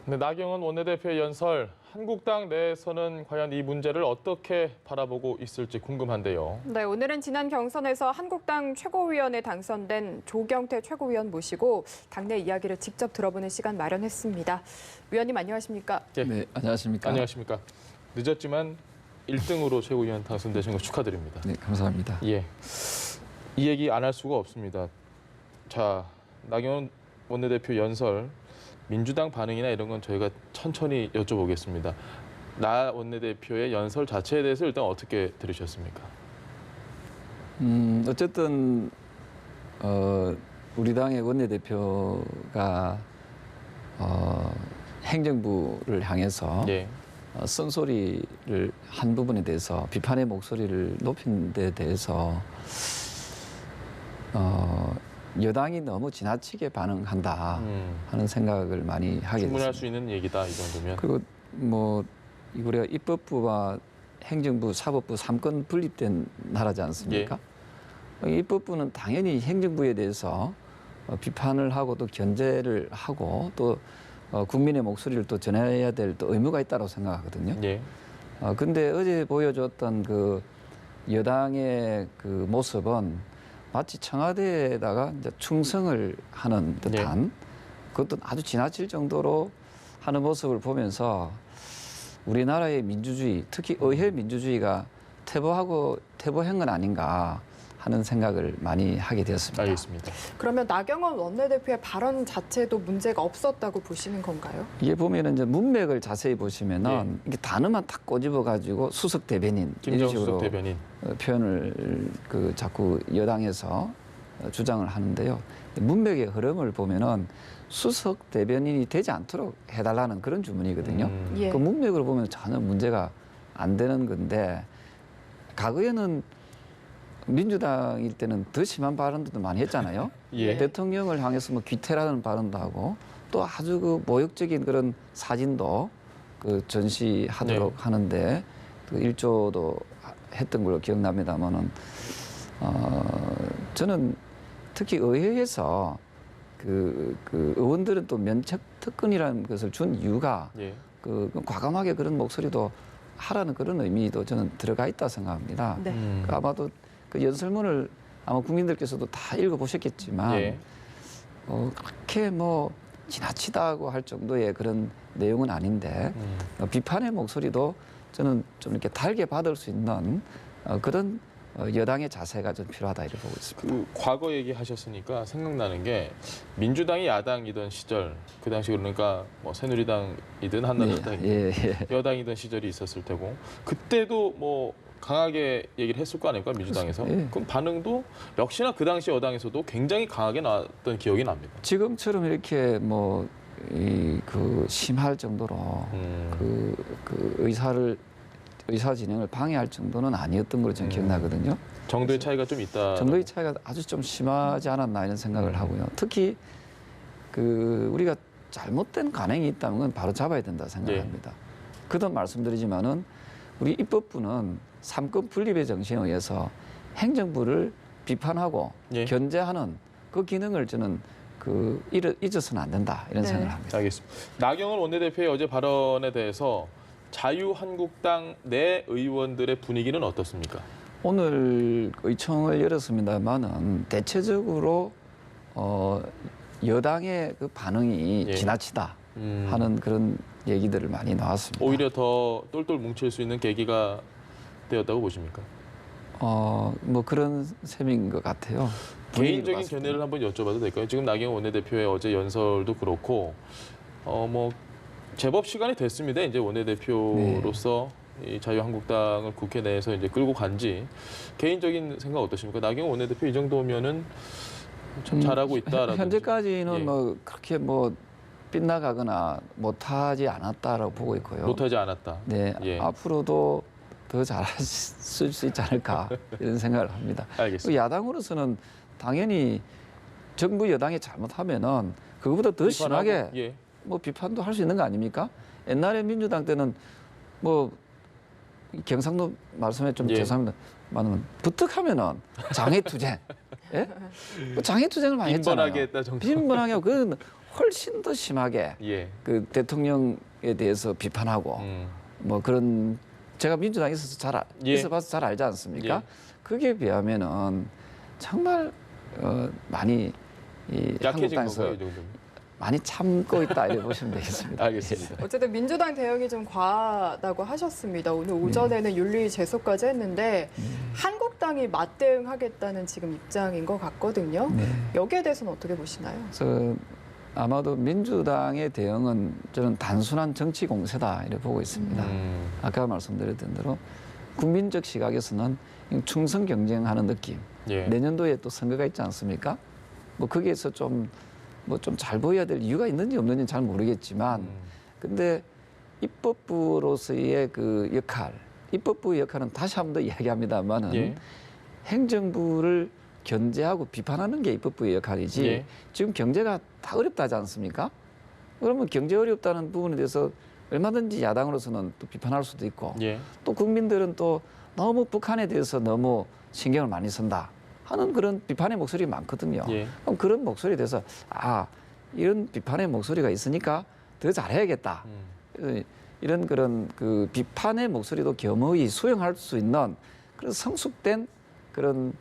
네, 나경원 원내대표의 연설, 한국당 내에서는 과연 이 문제를 어떻게 바라보고 있을지 궁금한데요. 네, 오늘은 지난 경선에서 한국당 최고위원에 당선된 조경태 최고위원 모시고 당내 이야기를 직접 들어보는 시간 마련했습니다. 위원님 안녕하십니까? 네, 안녕하십니까? 안녕하십니까? 늦었지만 1등으로 최고위원 당선되신 거 축하드립니다. 네, 감사합니다. 예, 이 얘기 안 할 수가 없습니다. 자, 나경원 원내대표 연설, 민주당 반응이나 이런 건 저희가 천천히 여쭤보겠습니다. 나 원내대표의 연설 자체에 대해서 일단 어떻게 들으셨습니까? 어쨌든 우리 당의 원내대표가 행정부를 향해서 예, 쓴소리를 한 부분에 대해서 비판의 목소리를 높인 데 대해서 여당이 너무 지나치게 반응한다 하는 생각을 많이 하게 충분할 됐습니다. 수 있는 얘기다, 이 정도면. 그리고 뭐 우리가 입법부와 행정부, 사법부 3권 분립된 나라지 않습니까? 입법부는 당연히 행정부에 대해서 비판을 하고 또 견제를 하고 또 국민의 목소리를 또 전해야 될 또 의무가 있다고 생각하거든요. 예, 근데 어제 보여줬던 그 여당의 그 모습은 마치 청와대에다가 이제 충성을 하는 듯한 그것도 아주 지나칠 정도로 하는 모습을 보면서 우리나라의 민주주의, 특히 의회 민주주의가 퇴보한 건 아닌가 하는 생각을 많이 하게 되었습니다. 알겠습니다. 그러면 나경원 원내대표의 발언 자체도 문제가 없었다고 보시는 건가요? 이게 보면은 이제 문맥을 자세히 보시면은 이게 단어만 딱 꼬집어 가지고 수석 대변인 이런 김정수 식으로 대변인. 표현을 자꾸 여당에서 주장을 하는데요. 문맥의 흐름을 보면은 수석 대변인이 되지 않도록 해달라는 그런 주문이거든요. 예. 그 문맥으로 보면 전혀 문제가 안 되는 건데 과거에는 민주당일 때는 더 심한 발언들도 많이 했잖아요. 예. 대통령을 향해서 뭐 귀태라는 발언도 하고 또 아주 그 모욕적인 그런 사진도 그 전시하도록 하는데 그 일조도 했던 걸로 기억납니다만은 저는 특히 의회에서 그 의원들은 또 면책 특권이라는 것을 준 이유가 그 과감하게 그런 목소리도 하라는 그런 의미도 저는 들어가 있다 생각합니다. 네. 그 아마도 그 연설문을 아마 국민들께서도 다 읽어보셨겠지만 그렇게 뭐 지나치다고 할 정도의 그런 내용은 아닌데 비판의 목소리도 저는 좀 이렇게 달게 받을 수 있는 그런 여당의 자세가 좀 필요하다 이렇게 보고 있습니다. 그 과거 얘기하셨으니까 생각나는 게 민주당이 야당이던 시절, 그 당시 그러니까 뭐 새누리당이든 한나라당이든 여당이던 시절이 있었을 테고 그때도 뭐 강하게 얘기를 했을 거 아닙니까, 민주당에서? 그럼 반응도 역시나 그 당시 여당에서도 굉장히 강하게 나왔던 기억이 납니다. 지금처럼 이렇게 뭐 그 심할 정도로 그 의사 진행을 방해할 정도는 아니었던 걸로 저는 기억나거든요. 정도의 차이가 좀 있다. 정도의 차이가 아주 좀 심하지 않았나 이런 생각을 하고요. 특히 그 우리가 잘못된 관행이 있다면 그건 바로 잡아야 된다 생각합니다. 그동안 말씀드리지만은 우리 입법부는 3권 분립의 정신에 의해서 행정부를 비판하고 견제하는 그 기능을 저는 잊어서는 안 된다 이런 생각을 합니다. 알겠습니다. 나경원 원내대표의 어제 발언에 대해서 자유한국당 내 의원들의 분위기는 어떻습니까? 오늘 의총을 열었습니다만은 대체적으로 여당의 그 반응이 지나치다 하는 그런 얘기들을 많이 나왔습니다. 오히려 더 똘똘 뭉칠 수 있는 계기가 되었다고 보십니까? 뭐 그런 셈인 것 같아요. 개인적인 견해를 한번 여쭤봐도 될까요? 지금 나경원 원내대표의 어제 연설도 그렇고 뭐 제법 시간이 됐습니다. 이제 원내대표로서 이 자유한국당을 국회 내에서 이제 끌고 간지 개인적인 생각 어떠십니까? 나경원 원내대표 이 정도면은 참 잘하고 있다라든지. 현재까지는 뭐 그렇게 뭐 빗나가거나 못하지 않았다라고 보고 있고요. 못하지 않았다. 네, 앞으로도 더 잘했을 수 있지 않을까 이런 생각을 합니다. 알겠습니다. 야당으로서는 당연히 정부 여당이 잘못하면은 그거보다 더 심하게 뭐 비판도 할 수 있는 거 아닙니까? 옛날에 민주당 때는 뭐 경상도 말씀에 좀 죄송합니다만은 부탁하면은 장애투쟁, 뭐 장애투쟁을 많이 했잖아요. 빈번하게 했다 정도. 빈번하게 하고 그 훨씬 더 심하게 예. 그 대통령에 대해서 비판하고 뭐 그런 제가 민주당에 있어서 예. 있어봐서 잘 알지 않습니까? 예. 그게 비하면은 정말 많이 이 약해진 한국당에서 건가요, 이 정도면? 많이 참고 있다 이렇게 보시면 되겠습니다. 알겠습니다. 어쨌든 민주당 대응이 좀 과하다고 하셨습니다. 오늘 오전에는 윤리 제소까지 했는데 한국당이 맞대응하겠다는 지금 입장인 것 같거든요. 네. 여기에 대해서는 어떻게 보시나요? 그래서 아마도 민주당의 대응은 저는 단순한 정치 공세다 이렇게 보고 있습니다. 아까 말씀드렸던 대로 국민적 시각에서는 충성 경쟁하는 느낌. 예. 내년도에 또 선거가 있지 않습니까? 뭐 거기에서 좀 잘 보여야 될 이유가 있는지 없는지는 잘 모르겠지만, 근데 입법부로서의 그 역할, 입법부의 역할은 다시 한 번 더 이야기합니다만은 예. 행정부를 견제하고 비판하는 게 입법부의 역할이지. 예. 지금 경제가 다 어렵다지 않습니까? 그러면 경제 어렵다는 부분에 대해서 얼마든지 야당으로서는 또 비판할 수도 있고, 예. 또 국민들은 또 너무 북한에 대해서 너무 신경을 많이 쓴다 하는 그런 비판의 목소리 많거든요. 예. 그럼 그런 목소리에 대해서 이런 비판의 목소리가 있으니까 더 잘해야겠다. 이런 그런 그 비판의 목소리도 겸허히 수용할 수 있는 그런 성숙된 그런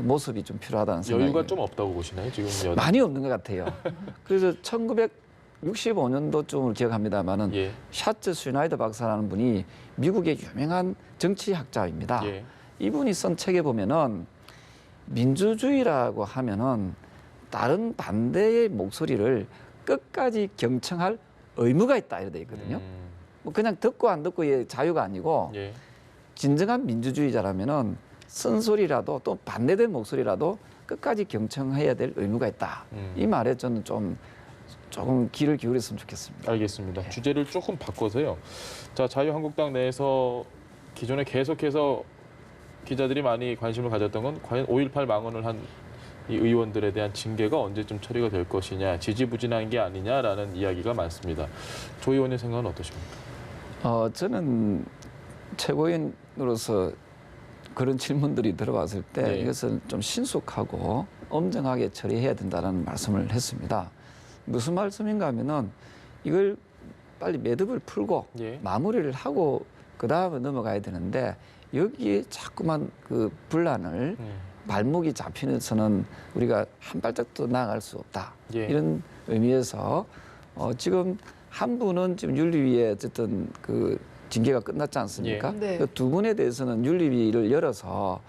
모습이 좀 필요하다는 생각이 여유가 좀 없다고 보시나요, 지금 여당? 많이 없는 것 같아요. 그래서 1965년도쯤을 기억합니다만은 예. 샤츠 슈나이더 박사라는 분이 미국의 유명한 정치학자입니다. 예. 이분이 쓴 책에 보면은 민주주의라고 하면은 다른 반대의 목소리를 끝까지 경청할 의무가 있다 이렇게 돼 있거든요. 뭐 그냥 듣고 안 듣고의 자유가 아니고 예. 진정한 민주주의자라면은 쓴소리라도 또 반대된 목소리라도 끝까지 경청해야 될 의무가 있다. 이 말에 저는 조금 귀를 기울였으면 좋겠습니다. 알겠습니다. 주제를 조금 바꿔서요. 자, 자유한국당 내에서 기존에 계속해서 기자들이 많이 관심을 가졌던 건 과연 5.18 망언을 한 이 의원들에 대한 징계가 언제쯤 처리가 될 것이냐, 지지부진한 게 아니냐라는 이야기가 많습니다. 조 의원의 생각은 어떠십니까? 저는 최고위원으로서 그런 질문들이 들어왔을 때 네. 이것을 좀 신속하고 엄정하게 처리해야 된다는 말씀을 했습니다. 무슨 말씀인가 하면은 이걸 빨리 매듭을 풀고 예. 마무리를 하고 그 다음에 넘어가야 되는데 여기에 자꾸만 그 분란을 발목이 잡히면서는 우리가 한 발짝도 나아갈 수 없다. 예. 이런 의미에서 지금 한 분은 지금 윤리위에 어쨌든 그 징계가 끝났지 않습니까? 예. 네. 그 두 분에 대해서는 윤리위를 열어서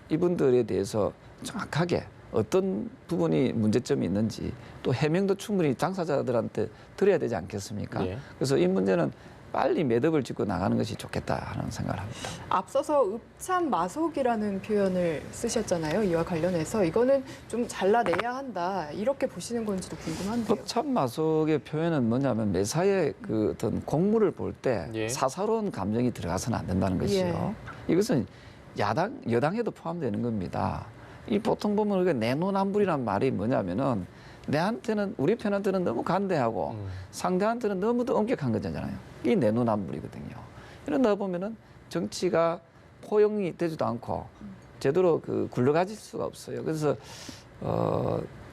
이분들에 대해서 정확하게 어떤 부분이 문제점이 있는지 또 해명도 충분히 당사자들한테 드려야 되지 않겠습니까? 예. 그래서 이 문제는 빨리 매듭을 짓고 나가는 것이 좋겠다 하는 생각을 합니다. 앞서서 읍참마속이라는 표현을 쓰셨잖아요. 이와 관련해서 이거는 좀 잘라내야 한다. 이렇게 보시는 건지도 궁금한데요. 읍참마속의 표현은 뭐냐면 매사에 그 어떤 공물을 볼 때 예. 사사로운 감정이 들어가서는 안 된다는 것이요. 이것은 여당에도 포함되는 겁니다. 이 보통 보면 우리가 내노남불이란 말이 뭐냐면은 내한테는 우리 편한테는 너무 간대하고 상대한테는 너무도 엄격한 거잖아요. 이게 내노남불이거든요. 이러다 보면은 정치가 포용이 되지도 않고 제대로 그 굴러가질 수가 없어요. 그래서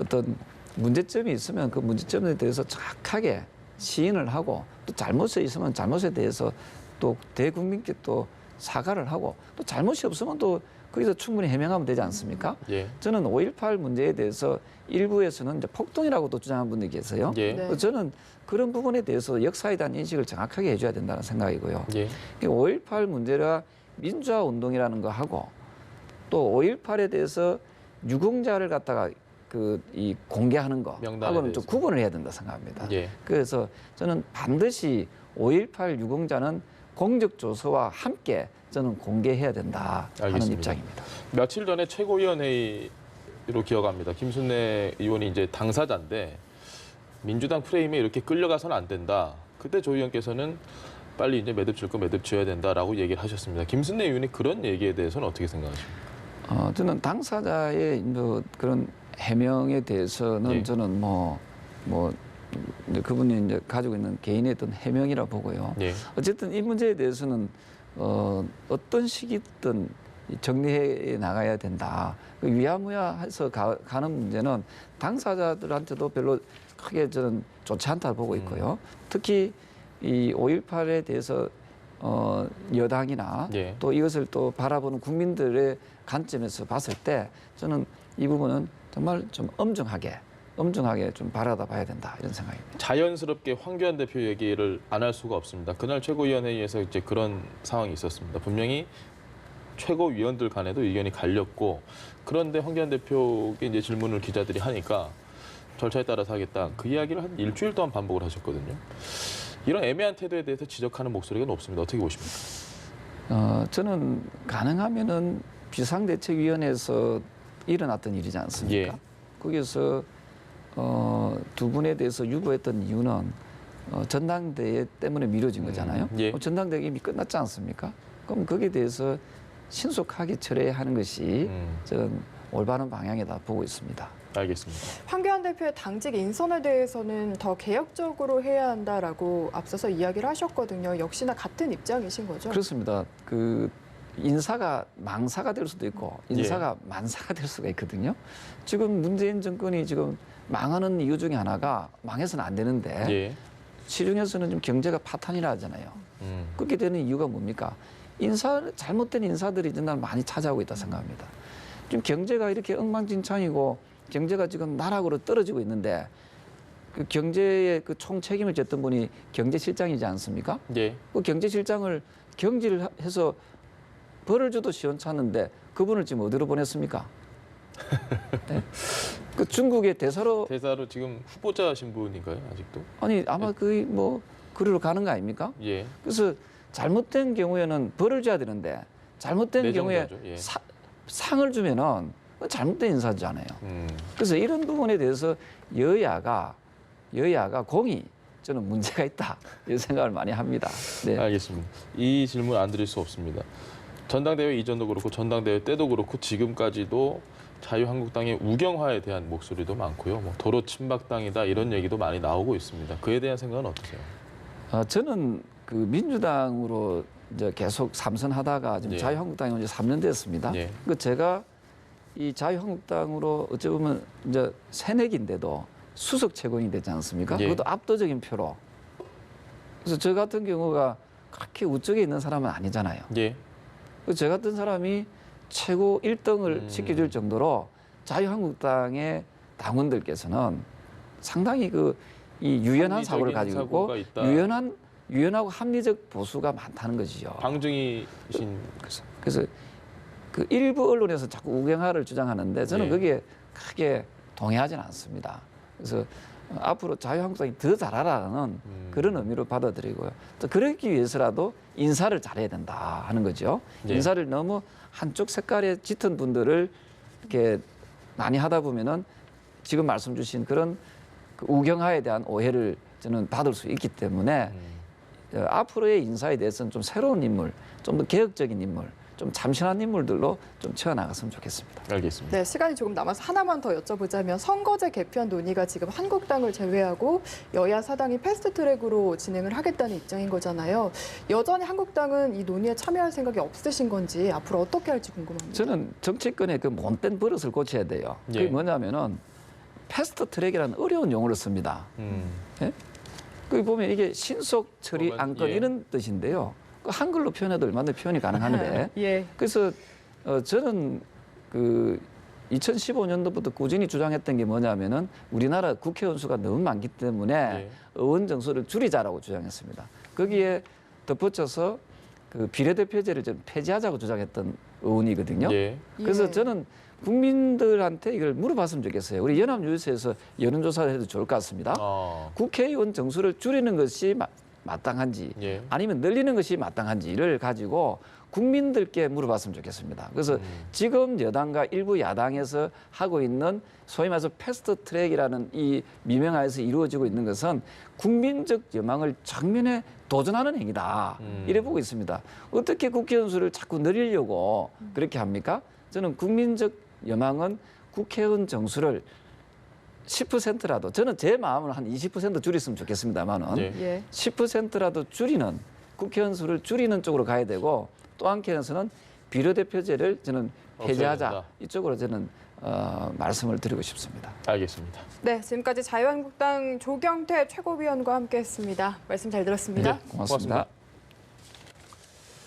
어떤 문제점이 있으면 그 문제점에 대해서 정확하게 시인을 하고 또 잘못이 있으면 잘못에 대해서 또 대국민께 또 사과를 하고 또 잘못이 없으면 또 거기서 충분히 해명하면 되지 않습니까? 예. 저는 5.18 문제에 대해서 일부에서는 이제 폭동이라고도 주장하는 분들이 계세요. 예. 네. 저는 그런 부분에 대해서 역사에 대한 인식을 정확하게 해줘야 된다는 생각이고요. 예. 5.18 문제가 민주화 운동이라는 거 하고 또 5.18에 대해서 유공자를 갖다가 이 공개하는 거 명단에 하고는 좀 대해서. 구분을 해야 된다 생각합니다. 예. 그래서 저는 반드시 5.18 유공자는 공적 조서와 함께 저는 공개해야 된다 하는 알겠습니다. 입장입니다. 며칠 전에 최고위원회의로 기억합니다. 김순례 의원이 이제 당사자인데 민주당 프레임에 이렇게 끌려가서는 안 된다. 그때 조 의원께서는 빨리 이제 매듭 질 거 매듭 지어야 된다라고 얘기를 하셨습니다. 김순례 의원이 그런 얘기에 대해서는 어떻게 생각하십니까? 저는 당사자의 그런 해명에 대해서는 예. 저는 이제 그분이 이제 가지고 있는 개인의 어떤 해명이라 보고요. 예. 어쨌든 이 문제에 대해서는 어떤 시기든 정리해 나가야 된다. 그 위야무야해서 가는 문제는 당사자들한테도 별로 크게 저는 좋지 않다 보고 있고요. 특히 이 5.18에 대해서 여당이나 예. 또 이것을 또 바라보는 국민들의 관점에서 봤을 때 저는 이 부분은 정말 좀 엄중하게 좀 바라다 봐야 된다 이런 생각입니다. 자연스럽게 황교안 대표 얘기를 안 할 수가 없습니다. 그날 최고위원회의에서 이제 그런 상황이 있었습니다. 분명히 최고위원들 간에도 의견이 갈렸고 그런데 황교안 대표에게 이제 질문을 기자들이 하니까 절차에 따라서 하겠다. 그 이야기를 한 일주일 동안 반복을 하셨거든요. 이런 애매한 태도에 대해서 지적하는 목소리가 높습니다. 어떻게 보십니까? 저는 가능하면은 비상대책위원회에서 일어났던 일이지 않습니까? 예. 거기서 두 분에 대해서 유보했던 이유는 전당대회 때문에 미뤄진 거잖아요. 예. 전당대회 이미 끝났지 않습니까? 그럼 거기에 대해서 신속하게 처리하는 것이 저는 올바른 방향이다 보고 있습니다. 알겠습니다. 황교안 대표의 당직 인선에 대해서는 더 개혁적으로 해야 한다라고 앞서서 이야기를 하셨거든요. 역시나 같은 입장이신 거죠? 그렇습니다. 그 인사가 망사가 될 수도 있고 인사가 만사가 될 수가 있거든요. 지금 문재인 정권이 지금 망하는 이유 중에 하나가 망해서는 안 되는데 예. 시중에서는 좀 경제가 파탄이라 하잖아요. 그렇게 되는 이유가 뭡니까? 잘못된 인사들이 이날 많이 차지하고 있다 생각합니다. 지금 경제가 이렇게 엉망진창이고 경제가 지금 나락으로 떨어지고 있는데 그 경제의 그 총책임을 졌던 분이 경제실장이지 않습니까? 예. 그 경제실장을 경질을 해서 벌을 줘도 시원찮은데 그분을 지금 어디로 보냈습니까? 네? 그 중국의 대사로 지금 후보자 신분인가요? 아직도? 아니 아마 거의 뭐 그리로 가는 거 아닙니까? 예. 그래서 잘못된 경우에는 벌을 줘야 되는데 잘못된 경우에 내정자죠. 예. 상을 주면은 잘못된 인사잖아요. 그래서 이런 부분에 대해서 여야가 공히 저는 문제가 있다 이런 생각을 많이 합니다. 네. 알겠습니다. 이 질문 안 드릴 수 없습니다. 전당대회 이전도 그렇고 전당대회 때도 그렇고 지금까지도 자유한국당의 우경화에 대한 목소리도 많고요. 뭐 도로 친박당이다 이런 얘기도 많이 나오고 있습니다. 그에 대한 생각은 어떠세요? 저는 그 민주당으로 이제 계속 삼선하다가 지금 예. 자유한국당이 이제 3년 됐습니다. 예. 그 제가 이 자유한국당으로 어찌 보면 이제 새내기인데도 수석 최고인이 되지 않습니까? 예. 그것도 압도적인 표로. 그래서 저 같은 경우가 그렇게 우측에 있는 사람은 아니잖아요. 예. 저 같은 사람이 최고 1등을 시켜줄 정도로 자유한국당의 당원들께서는 상당히 이 유연한 사고를 가지고 있고 유연하고 합리적 보수가 많다는 것이죠. 방증이신. 그래서 그 일부 언론에서 자꾸 우경화를 주장하는데 저는 예. 거기에 크게 동의하지는 않습니다. 그래서 앞으로 자유한국당이 더 잘하라는 그런 의미로 받아들이고요. 또 그러기 위해서라도 인사를 잘해야 된다 하는 거죠. 예. 인사를 너무 한쪽 색깔에 짙은 분들을 이렇게 많이 하다 보면은 지금 말씀 주신 그런 그 우경화에 대한 오해를 저는 받을 수 있기 때문에 앞으로의 인사에 대해서는 좀 새로운 인물, 좀 더 개혁적인 인물, 좀 참신한 인물들로 좀 채워나갔으면 좋겠습니다. 알겠습니다. 네, 시간이 조금 남아서 하나만 더 여쭤보자면 선거제 개편 논의가 지금 한국당을 제외하고 여야 사당이 패스트트랙으로 진행을 하겠다는 입장인 거잖아요. 여전히 한국당은 이 논의에 참여할 생각이 없으신 건지 앞으로 어떻게 할지 궁금합니다. 저는 정치권의 그 못된 버릇을 고쳐야 돼요. 예. 그게 뭐냐면은 패스트트랙이라는 어려운 용어를 씁니다. 예? 거기 보면 이게 신속 처리 안건 예. 이런 뜻인데요. 그 한글로 표현해도 얼마나 표현이 가능한데. 예. 그래서 저는 그 2015년도부터 꾸준히 주장했던 게 뭐냐면은 우리나라 국회의원 수가 너무 많기 때문에 예. 의원 정수를 줄이자라고 주장했습니다. 거기에 덧붙여서 그 비례대표제를 좀 폐지하자고 주장했던 의원이거든요. 예. 그래서 예. 저는 국민들한테 이걸 물어봤으면 좋겠어요. 우리 연합뉴스에서 여론조사를 해도 좋을 것 같습니다. 국회의원 정수를 줄이는 것이 마땅한지 예. 아니면 늘리는 것이 마땅한지를 가지고 국민들께 물어봤으면 좋겠습니다. 그래서 지금 여당과 일부 야당에서 하고 있는 소위 말해서 패스트트랙이라는 이 미명하에서 이루어지고 있는 것은 국민적 여망을 정면에 도전하는 행위다. 이래 보고 있습니다. 어떻게 국회의원 수를 자꾸 늘리려고 그렇게 합니까? 저는 국민적 여망은 국회의원 정수를 10%라도 저는 제 마음은 한 20% 줄였으면 좋겠습니다만은 예. 10%라도 줄이는 국회의원 수를 줄이는 쪽으로 가야 되고 또 한편에서는 비례대표제를 저는 폐지하자 된다. 이쪽으로 저는 말씀을 드리고 싶습니다. 알겠습니다. 네, 지금까지 자유한국당 조경태 최고위원과 함께했습니다. 말씀 잘 들었습니다. 고맙습니다.